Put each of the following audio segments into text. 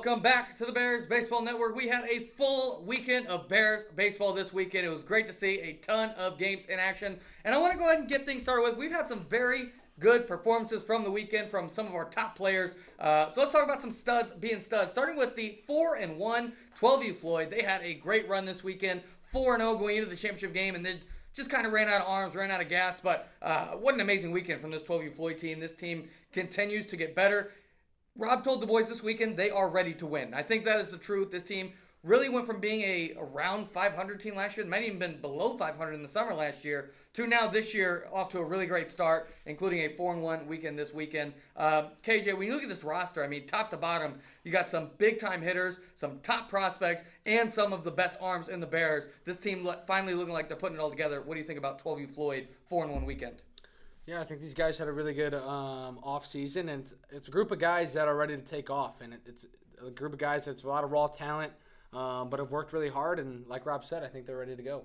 Welcome back to the Bears Baseball Network. We had a full weekend of Bears baseball this weekend. It was great to see a ton of games in action. And I want to go ahead and get things started with. We've had some very good performances from the weekend from some of our top players. So let's talk about some studs being studs. Starting with the 4-1 12U Floyd. They had a great run this weekend. 4-0 going into the championship game, and then just kind of ran out of arms, ran out of gas. But what an amazing weekend from this 12U Floyd team. This team continues to get better. Rob told the boys this weekend they are ready to win. I think that is the truth. This team really went from being a around 500 team last year, might even been below 500 in the summer last year, to now this year off to a really great start, including a 4-1 weekend this weekend. KJ, when you look at this roster, I mean, top to bottom, you got some big-time hitters, some top prospects, and some of the best arms in the Bears. This team finally looking like they're putting it all together. What do you think about 12U Floyd 4-1 weekend? Yeah, I think these guys had a really good off season, and it's a group of guys that are ready to take off, and it's a group of guys that's a lot of raw talent, but have worked really hard, and like Rob said, I think they're ready to go.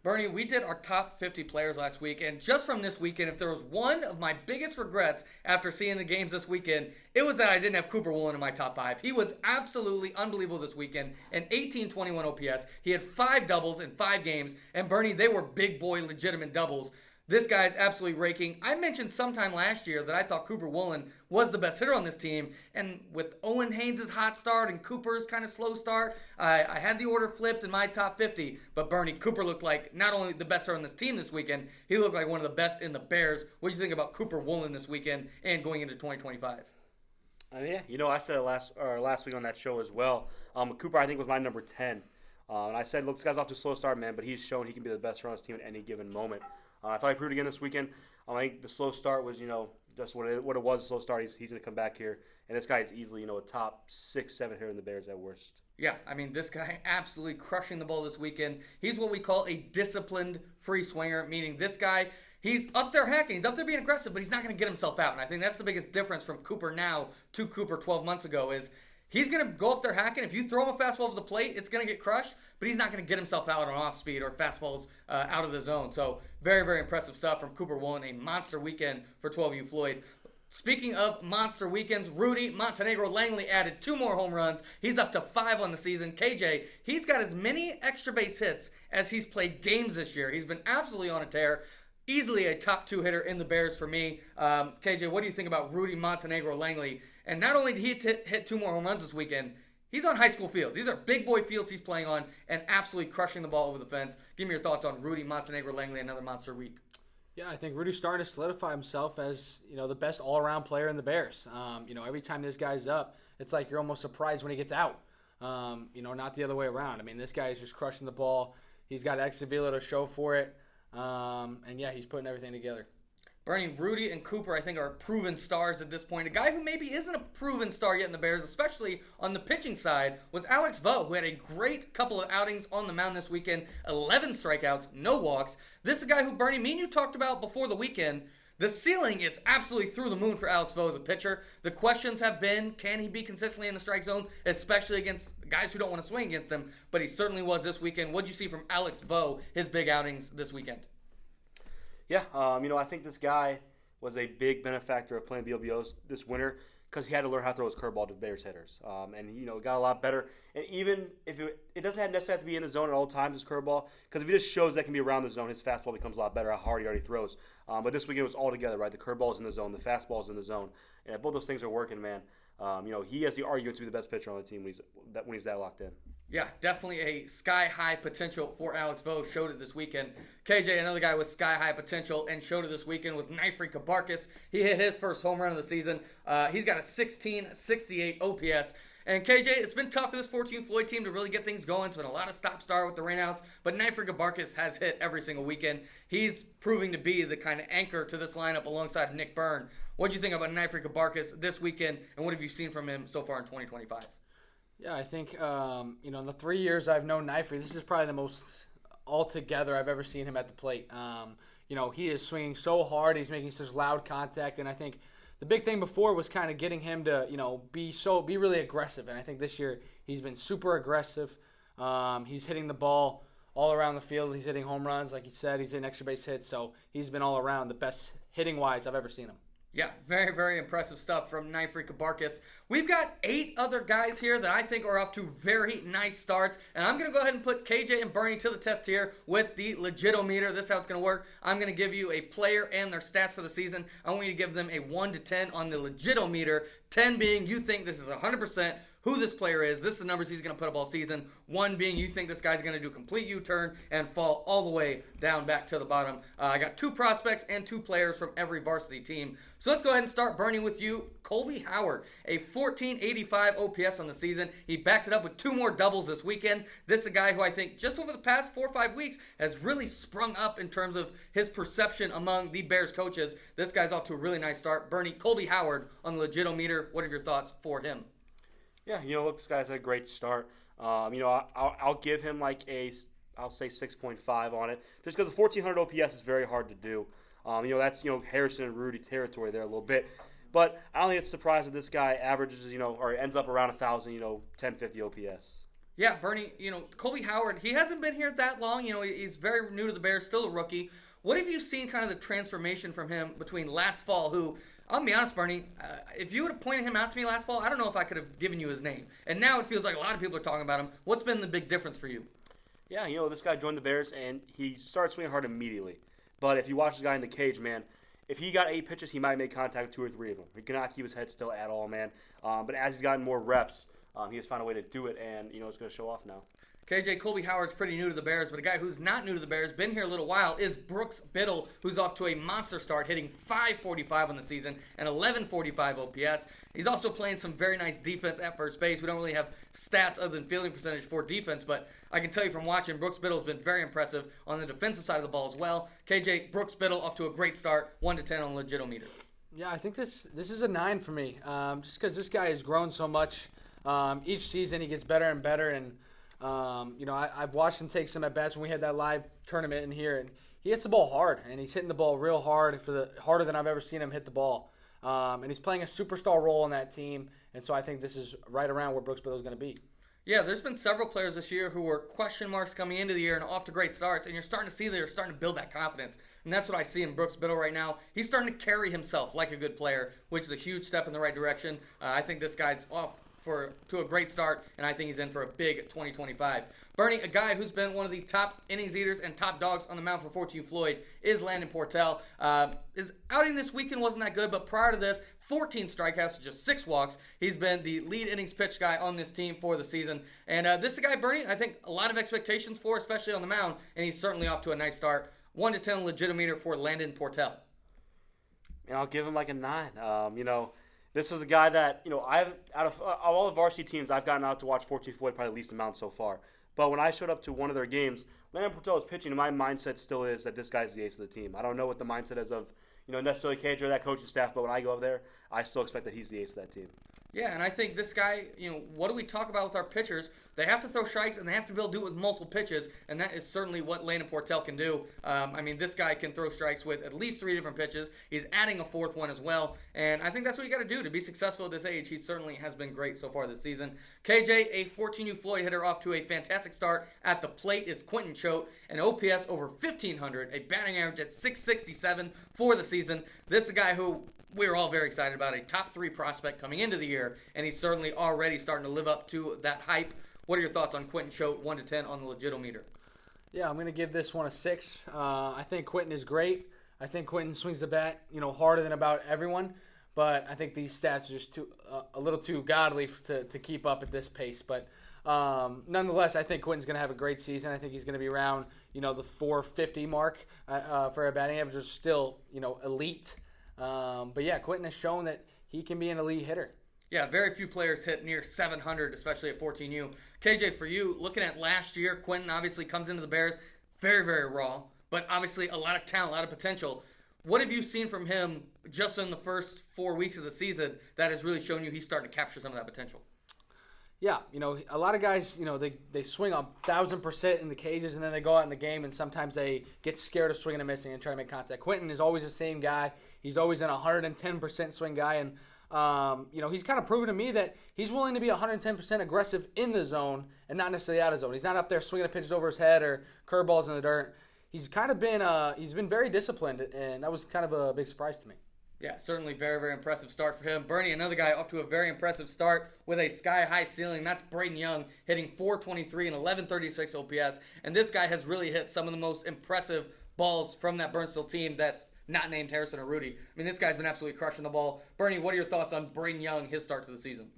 Bernie, we did our top 50 players last week, and just from this weekend, if there was one of my biggest regrets after seeing the games this weekend, it was that I didn't have Cooper Woolen in my top 5. He was absolutely unbelievable this weekend, an 18-21 OPS. He had 5 doubles in 5 games, and Bernie, they were big boy legitimate doubles. This guy's absolutely raking. I mentioned sometime last year that I thought Cooper Woolen was the best hitter on this team. And with Owen Haynes' hot start and Cooper's kind of slow start, I had the order flipped in my top 50. But Bernie, Cooper looked like not only the best hitter on this team this weekend, he looked like one of the best in the Bears. What do you think about Cooper Woolen this weekend and going into 2025? Yeah, I said it last week on that show as well. Cooper, I think, was my number 10. And I said, look, this guy's off to a slow start, man, but he's shown he can be the best hitter on this team at any given moment. I thought he proved again this weekend. I think the slow start was, just what it was, a slow start. He's going to come back here. And this guy is easily, a top 6-7 hitter in the Bears at worst. Yeah, I mean, this guy absolutely crushing the ball this weekend. He's what we call a disciplined free swinger, meaning this guy, he's up there hacking. He's up there being aggressive, but he's not going to get himself out. And I think that's the biggest difference from Cooper now to Cooper 12 months ago is he's going to go up there hacking. If you throw him a fastball over the plate, it's going to get crushed, but he's not going to get himself out on off speed or fastballs out of the zone. So very, very impressive stuff from Cooper Woolen. A monster weekend for 12U Floyd. Speaking of monster weekends, Rudy Montenegro Langley added 2 more home runs. He's up to 5 on the season. KJ, he's got as many extra base hits as he's played games this year. He's been absolutely on a tear. Easily a top 2 hitter in the Bears for me. KJ, what do you think about Rudy Montenegro Langley? And not only did he hit 2 more home runs this weekend, he's on high school fields. These are big boy fields he's playing on and absolutely crushing the ball over the fence. Give me your thoughts on Rudy Montenegro Langley, another monster week. Yeah, I think Rudy's starting to solidify himself as, the best all-around player in the Bears. Every time this guy's up, it's like you're almost surprised when he gets out. Not the other way around. I mean, this guy is just crushing the ball. He's got exit velo to show for it. He's putting everything together. Bernie, Rudy and Cooper, I think, are proven stars at this point. A guy who maybe isn't a proven star yet in the Bears, especially on the pitching side, was Alex Vo, who had a great couple of outings on the mound this weekend. 11 strikeouts, no walks. This is a guy who, Bernie, me and you talked about before the weekend. The ceiling is absolutely through the moon for Alex Vo as a pitcher. The questions have been, can he be consistently in the strike zone, especially against guys who don't want to swing against him? But he certainly was this weekend. What did you see from Alex Vo, his big outings this weekend? Yeah, I think this guy was a big benefactor of playing BLBOs this winter because he had to learn how to throw his curveball to Bears hitters. And he, got a lot better. And even if it doesn't necessarily have to be in the zone at all times, his curveball, because if he just shows that can be around the zone, his fastball becomes a lot better, how hard he already throws. But this weekend it was all together, right? The curveball's in the zone, the fastball's in the zone. And if both those things are working, man, he has the argument to be the best pitcher on the team when he's that locked in. Yeah, definitely a sky-high potential for Alex Vo. Showed it this weekend. KJ, another guy with sky-high potential and showed it this weekend was Nifri Kabarkis. He hit his first home run of the season. He's got a 1668 OPS. And KJ, it's been tough for this 14 Floyd team to really get things going. It's been a lot of stop-start with the rainouts. But Nifri Kabarkis has hit every single weekend. He's proving to be the kind of anchor to this lineup alongside Nick Byrne. What do you think about Nifri Kabarkis this weekend, and what have you seen from him so far in 2025? Yeah, I think, in the 3 years I've known Nifri, this is probably the most altogether I've ever seen him at the plate. He is swinging so hard. He's making such loud contact. And I think the big thing before was kind of getting him to, be really aggressive. And I think this year he's been super aggressive. He's hitting the ball all around the field. He's hitting home runs, like you said. He's hitting extra base hits. So he's been all around the best hitting-wise I've ever seen him. Yeah, very, very impressive stuff from Nifri Kabarkis. We've got 8 other guys here that I think are off to very nice starts. And I'm going to go ahead and put KJ and Bernie to the test here with the Legitometer. This is how it's going to work. I'm going to give you a player and their stats for the season. I want you to give them a 1 to 10 on the Legitometer. 10 being you think this is 100% who this player is. This is the numbers he's going to put up all season. 1 being you think this guy's going to do a complete U-turn and fall all the way down back to the bottom. I got 2 prospects and 2 players from every varsity team. So let's go ahead and start Bernie with you. Colby Howard, a 1485 OPS on the season. He backed it up with 2 more doubles this weekend. This is a guy who I think just over the past 4 or 5 weeks has really sprung up in terms of his perception among the Bears coaches. This guy's off to a really nice start. Bernie, Colby Howard on the Legitometer. What are your thoughts for him? Yeah, look, this guy's had a great start. I'll give him I'll say 6.5 on it, just because the 1400 OPS is very hard to do. That's Harrison and Rudy territory there a little bit, but I don't think it's surprising that this guy averages or ends up around 1,000 1050 OPS. Yeah, Bernie, Colby Howard, he hasn't been here that long. He's very new to the Bears, still a rookie. What have you seen kind of the transformation from him between last fall, who, I'll be honest, Bernie, if you would have pointed him out to me last fall, I don't know if I could have given you his name. And now it feels like a lot of people are talking about him. What's been the big difference for you? Yeah, this guy joined the Bears, and he started swinging hard immediately. But if you watch the guy in the cage, man, if he got 8 pitches, he might make contact with 2 or 3 of them. He cannot keep his head still at all, man. But as he's gotten more reps, he has found a way to do it, and, it's going to show off now. KJ, Colby Howard's pretty new to the Bears, but a guy who's not new to the Bears, been here a little while, is Brooks Biddle, who's off to a monster start, hitting .545 on the season and 1145 OPS. He's also playing some very nice defense at first base. We don't really have stats other than fielding percentage for defense, but I can tell you from watching, Brooks Biddle's been very impressive on the defensive side of the ball as well. KJ, Brooks Biddle off to a great start, 1 to 10 on Legitometer. Yeah, I think this is a 9 for me, just because this guy has grown so much. Each season he gets better and better, and I've watched him take some at bats when we had that live tournament in here, and he hits the ball hard, and he's hitting the ball real hard, harder than I've ever seen him hit the ball. And he's playing a superstar role in that team, and so I think this is right around where Brooks Biddle is going to be. Yeah, there's been several players this year who were question marks coming into the year and off to great starts, and you're starting to see they're starting to build that confidence. And that's what I see in Brooks Biddle right now. He's starting to carry himself like a good player, which is a huge step in the right direction. I think this guy's off to a great start, and I think he's in for a big 2025. Bernie, a guy who's been one of the top innings eaters and top dogs on the mound for 14U Floyd is Landon Portell. His outing this weekend wasn't that good, but prior to this, 14 strikeouts, just 6 walks. He's been the lead innings pitch guy on this team for the season. And this is a guy, Bernie, I think a lot of expectations for, especially on the mound, and he's certainly off to a nice start. 1 to 10 Legitometer for Landon Portell. And I'll give him a 9. This is a guy that, I've out of all the varsity teams, I've gotten out to watch 14 Floyd probably the least amount so far. But when I showed up to one of their games, Landon Portell was pitching, and my mindset still is that this guy's the ace of the team. I don't know what the mindset is of, necessarily KJ or that coaching staff, but when I go up there, I still expect that he's the ace of that team. Yeah, and I think this guy, what do we talk about with our pitchers? They have to throw strikes, and they have to be able to do it with multiple pitches, and that is certainly what Landon Portell can do. This guy can throw strikes with at least 3 different pitches. He's adding a 4th one as well, and I think that's what you got to do to be successful at this age. He certainly has been great so far this season. KJ, a 14U Floyd hitter off to a fantastic start at the plate, is Quentin Choate, an OPS over 1,500, a batting average at .667 for the season. This is a guy who we're all very excited about, a top 3 prospect coming into the year, and he's certainly already starting to live up to that hype. What are your thoughts on Quentin Choate, 1 to 10 on the Legitometer? Yeah, I'm going to give this one a 6. I think Quentin is great. I think Quentin swings the bat, harder than about everyone, but I think these stats are just a little too godly to keep up at this pace. But nonetheless, I think Quentin's going to have a great season. I think he's going to be around, the 450 mark for a batting average, which is still, elite. But yeah, Quentin has shown that he can be an elite hitter. Yeah, very few players hit near 700, especially at 14U. KJ, for you, looking at last year, Quentin obviously comes into the Bears very, very raw, but obviously a lot of talent, a lot of potential. What have you seen from him just in the first 4 weeks of the season that has really shown you he's starting to capture some of that potential? Yeah, a lot of guys, they swing 1,000% in the cages, and then they go out in the game, and sometimes they get scared of swinging and missing and try to make contact. Quentin is always the same guy. He's always an 110% swing guy, and he's kind of proven to me that he's willing to be 110% aggressive in the zone and not necessarily out of zone. He's not up there swinging pitches over his head or curveballs in the dirt. He's kind of been he's been very disciplined, and that was kind of a big surprise to me. Yeah, certainly very, very impressive start for him. Bernie, another guy off to a very impressive start with a sky-high ceiling. That's Braden Young hitting 423 and 1136 OPS. And this guy has really hit some of the most impressive balls from that Burnsville team that's not named Harrison or Rudy. I mean, this guy's been absolutely crushing the ball. Bernie, what are your thoughts on Braden Young, his start to the season?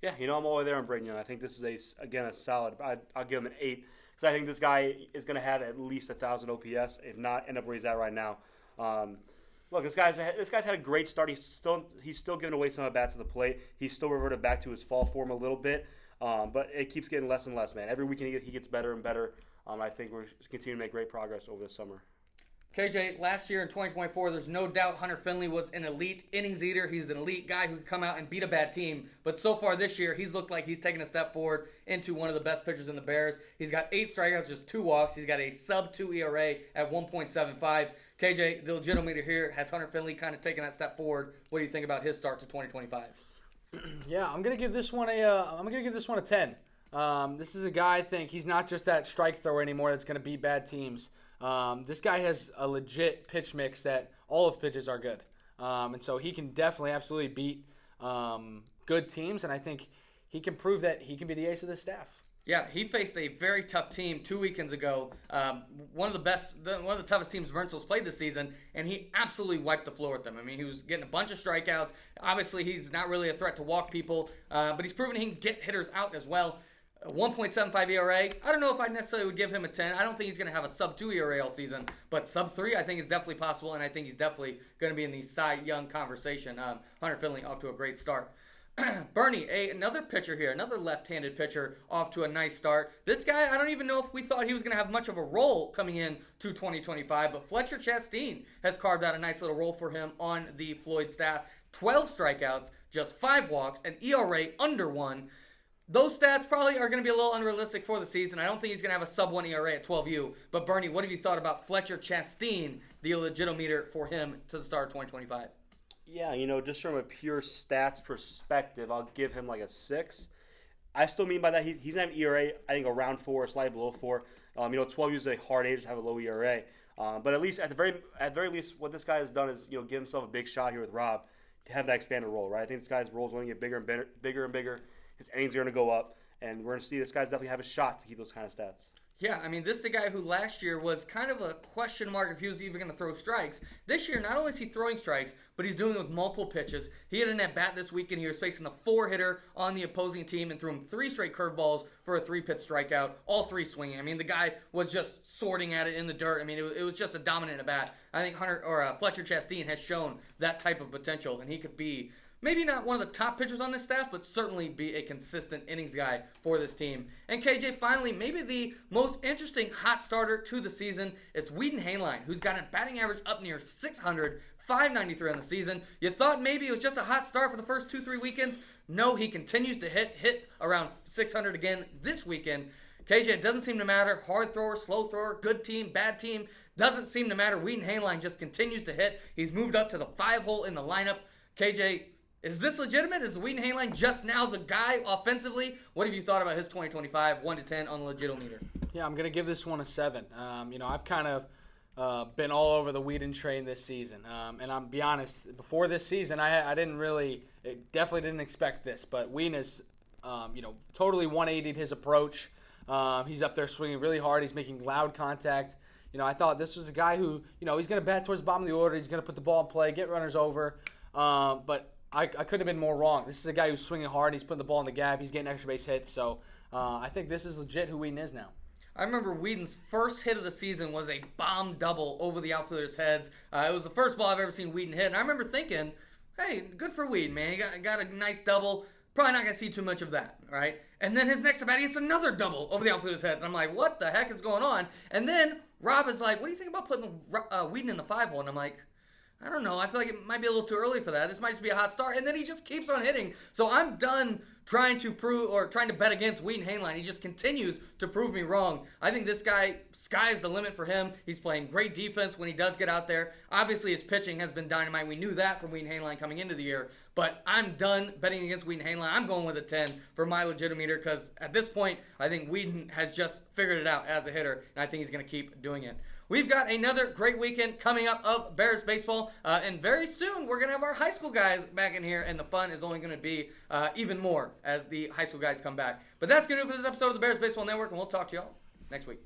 Yeah, I'm all the way there on Braden Young. I think this is, a solid. I'll give him an 8 because I think this guy is going to have at least 1,000 OPS, if not end up where he's at right now. Look, this guy's had a great start. He's still giving away some at bats to the plate. He's still reverted back to his fall form a little bit, but it keeps getting less and less, man. Every weekend he gets better and better. I think we're continuing to make great progress over the summer. KJ, last year in 2024, there's no doubt Hunter Finley was an elite innings eater. He's an elite guy who could come out and beat a bad team. But so far this year, he's looked like he's taken a step forward into one of the best pitchers in the Bears. He's got 8 strikeouts, just 2 walks. He's got a sub-2 ERA at 1.75. KJ, the legitimator here, has Hunter Finley kind of taken that step forward? What do you think about his start to 2025? Yeah, I'm gonna give this one a 10. This is a guy, I think he's not just that strike thrower anymore that's gonna beat bad teams. This guy has a legit pitch mix that all of his pitches are good. And so he can definitely absolutely beat good teams, and I think he can prove that he can be the ace of this staff. Yeah, he faced a very tough team 2 weekends ago. One of the toughest teams Burnsville's played this season, and he absolutely wiped the floor with them. I mean, he was getting a bunch of strikeouts. Obviously, he's not really a threat to walk people, but he's proven he can get hitters out as well. 1.75 ERA. I don't know if I necessarily would give him a 10. I don't think he's going to have a sub-2 ERA all season, but sub-3 I think is definitely possible, and I think he's definitely going to be in the Cy Young conversation. Hunter Finley off to a great start. Bernie, another pitcher here, another left-handed pitcher off to a nice start. This guy, I don't even know if we thought he was going to have much of a role coming in to 2025, but Fletcher Chastain has carved out a nice little role for him on the Floyd staff. 12 strikeouts, just 5 walks, an ERA under 1. Those stats probably are going to be a little unrealistic for the season. I don't think he's going to have a sub-1 ERA at 12U. But Bernie, what have you thought about Fletcher Chastain, the legitimator for him to the start of 2025? Yeah, just from a pure stats perspective, I'll give him like a 6. I still mean by that he's going to have an ERA, I think, around 4, slightly below 4. 12 is a hard age to have a low ERA. But at least at the very least, what this guy has done is give himself a big shot here with Rob to have that expanded role, right? I think this guy's role is going to get bigger and bigger. His innings are going to go up, and we're going to see this guy's definitely have a shot to keep those kind of stats. Yeah, I mean, this is a guy who last year was kind of a question mark if he was even going to throw strikes. This year, not only is he throwing strikes, but he's doing it with multiple pitches. He had an at-bat this weekend. He was facing the 4-hitter on the opposing team and threw him 3 straight curveballs for a 3-pitch strikeout, all 3 swinging. I mean, the guy was just sorting at it in the dirt. I mean, it was just a dominant at-bat. I think Fletcher Chastain has shown that type of potential, and he could be maybe not one of the top pitchers on this staff, but certainly be a consistent innings guy for this team. And KJ, finally, maybe the most interesting hot starter to the season, it's Weeden Hainline, who's got a batting average up near 600, 593 on the season. You thought maybe it was just a hot start for the first 2-3 weekends. No, he continues to hit around 600 again this weekend. KJ, it doesn't seem to matter. Hard thrower, slow thrower, good team, bad team. Doesn't seem to matter. Weeden Hainline just continues to hit. He's moved up to the 5-hole in the lineup. KJ, is this legitimate? Is Weeden Hainline just now the guy offensively? What have you thought about his 2025 1-10 on the legitometer? Yeah, I'm going to give this one a 7. I've kind of been all over the Weeden train this season. And I'm be honest, before this season, I definitely didn't expect this. But Weeden has, totally 180'd his approach. He's up there swinging really hard. He's making loud contact. I thought this was a guy who, he's going to bat towards the bottom of the order. He's going to put the ball in play, get runners over. But I couldn't have been more wrong. This is a guy who's swinging hard. He's putting the ball in the gap. He's getting extra base hits. So I think this is legit who Weeden is now. I remember Weeden's first hit of the season was a bomb double over the outfielders' heads. It was the first ball I've ever seen Weeden hit. And I remember thinking, hey, good for Weeden, man. He got a nice double. Probably not going to see too much of that, right? And then his next at-bat, he hits another double over the outfielders' heads. I'm like, what the heck is going on? And then Rob is like, what do you think about putting Weeden in the 5-hole? And I'm like, I don't know. I feel like it might be a little too early for that. This might just be a hot start. And then he just keeps on hitting. So I'm done trying to bet against Wheaton Hainline. He just continues to prove me wrong. I think this guy, sky's the limit for him. He's playing great defense when he does get out there. Obviously, his pitching has been dynamite. We knew that from Wheaton Hainline coming into the year. But I'm done betting against Wheaton Hainline. I'm going with a 10 for my legitimeter because at this point, I think Wheaton has just figured it out as a hitter, and I think he's going to keep doing it. We've got another great weekend coming up of Bears baseball, and very soon we're going to have our high school guys back in here, and the fun is only going to be even more as the high school guys come back. But that's going to do it for this episode of the Bears Baseball Network, and we'll talk to y'all next week.